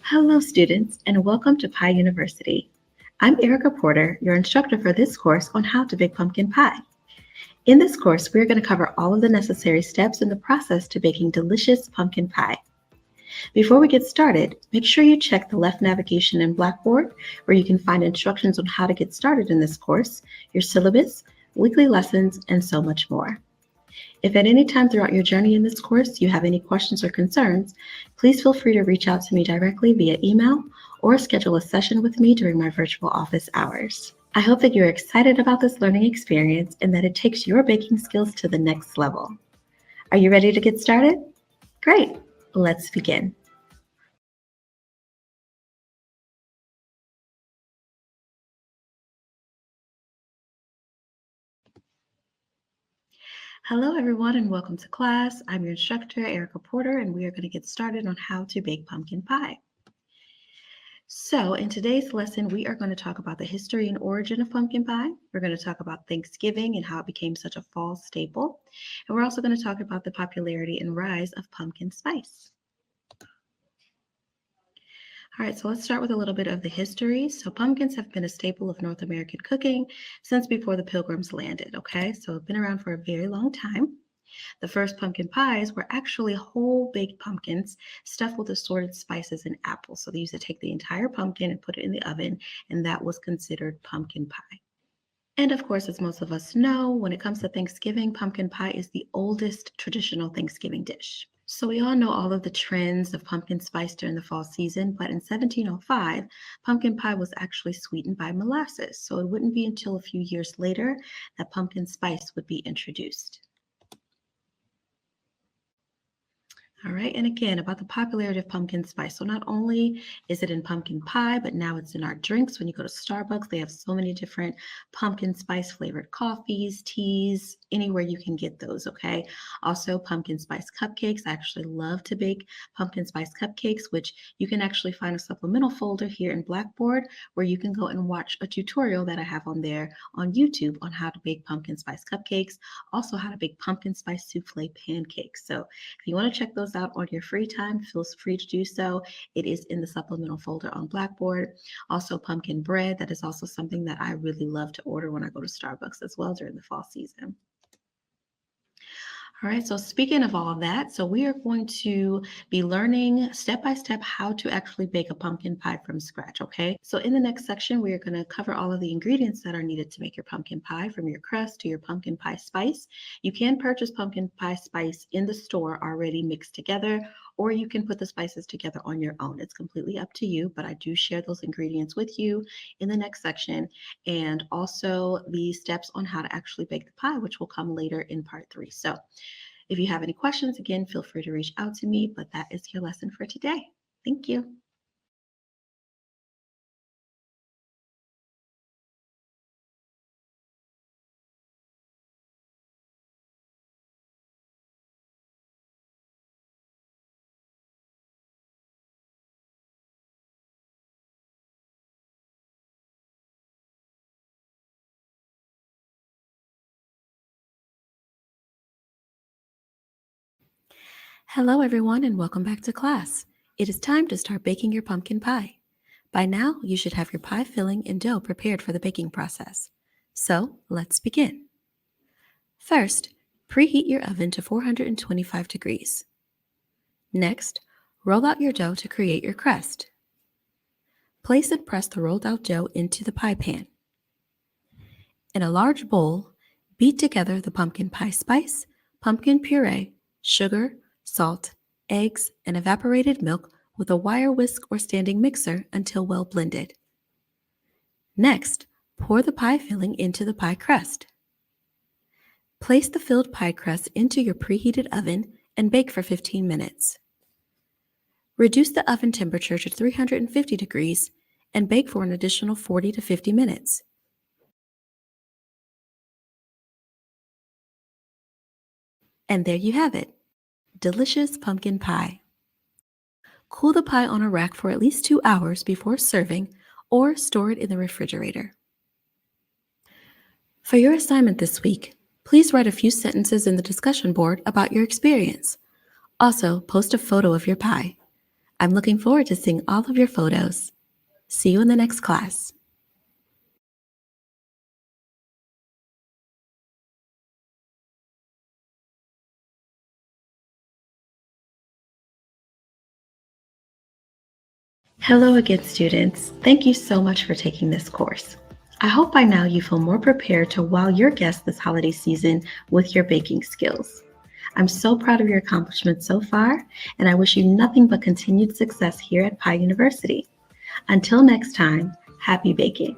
Hello, students, and welcome to Pie University. I'm Erica Porter, your instructor for this course on how to bake pumpkin pie. In this course, we're going to cover all of the necessary steps in the process to baking delicious pumpkin pie. Before we get started, make sure you check the left navigation in Blackboard, where you can find instructions on how to get started in this course, your syllabus, weekly lessons, and so much more. If at any time throughout your journey in this course you have any questions or concerns, please feel free to reach out to me directly via email or schedule a session with me during my virtual office hours. I hope that you're excited about this learning experience and that it takes your baking skills to the next level. Are you ready to get started? Great, let's begin. Hello everyone and welcome to class. I'm your instructor, Erica Porter, and we are going to get started on how to bake pumpkin pie. So in today's lesson, we are going to talk about the history and origin of pumpkin pie. We're going to talk about Thanksgiving and how it became such a fall staple. And we're also going to talk about the popularity and rise of pumpkin spice. All right, so let's start with a little bit of the history. So pumpkins have been a staple of North American cooking since before the Pilgrims landed, okay? So it's been around for a very long time. The first pumpkin pies were actually whole baked pumpkins stuffed with assorted spices and apples. So they used to take the entire pumpkin and put it in the oven, and that was considered pumpkin pie. And of course, as most of us know, when it comes to Thanksgiving, pumpkin pie is the oldest traditional Thanksgiving dish. So we all know all of the trends of pumpkin spice during the fall season, but in 1705, pumpkin pie was actually sweetened by molasses. So it wouldn't be until a few years later that pumpkin spice would be introduced. All right, and again, about the popularity of pumpkin spice. So not only is it in pumpkin pie, but now it's in our drinks. When you go to Starbucks, they have so many different pumpkin spice flavored coffees, teas, anywhere you can get those, okay? Also, pumpkin spice cupcakes. I actually love to bake pumpkin spice cupcakes, which you can actually find a supplemental folder here in Blackboard where you can go and watch a tutorial that I have on there on YouTube on how to bake pumpkin spice cupcakes, also how to bake pumpkin spice souffle pancakes. So if you want to check those out on your free time, feel free to do so. It is in the supplemental folder on Blackboard. Also, pumpkin bread. That is also something that I really love to order when I go to Starbucks as well during the fall season. All right, so speaking of all of that, so we are going to be learning step by step how to actually bake a pumpkin pie from scratch, okay? So in the next section, we are going to cover all of the ingredients that are needed to make your pumpkin pie, from your crust to your pumpkin pie spice. You can purchase pumpkin pie spice in the store already mixed together, or you can put the spices together on your own. It's completely up to you, but I do share those ingredients with you in the next section, and also the steps on how to actually bake the pie, which will come later in part 3. So if you have any questions, again, feel free to reach out to me, but that is your lesson for today. Thank you. Hello, everyone, and welcome back to class. It is time to start baking your pumpkin pie. By now, you should have your pie filling and dough prepared for the baking process. So, let's begin. First, preheat your oven to 425 degrees. Next, roll out your dough to create your crust. Place and press the rolled out dough into the pie pan. In a large bowl, beat together the pumpkin pie spice, pumpkin puree, sugar, salt, eggs, and evaporated milk with a wire whisk or standing mixer until well blended. Next, pour the pie filling into the pie crust. Place the filled pie crust into your preheated oven and bake for 15 minutes. Reduce the oven temperature to 350 degrees and bake for an additional 40 to 50 minutes. And there you have it, delicious pumpkin pie. Cool the pie on a rack for at least 2 hours before serving, or store it in the refrigerator. For your assignment this week, please write a few sentences in the discussion board about your experience. Also, post a photo of your pie. I'm looking forward to seeing all of your photos. See you in the next class. Hello again, students. Thank you so much for taking this course. I hope by now you feel more prepared to wow your guests this holiday season with your baking skills. I'm so proud of your accomplishments so far, and I wish you nothing but continued success here at Pi University. Until next time, happy baking.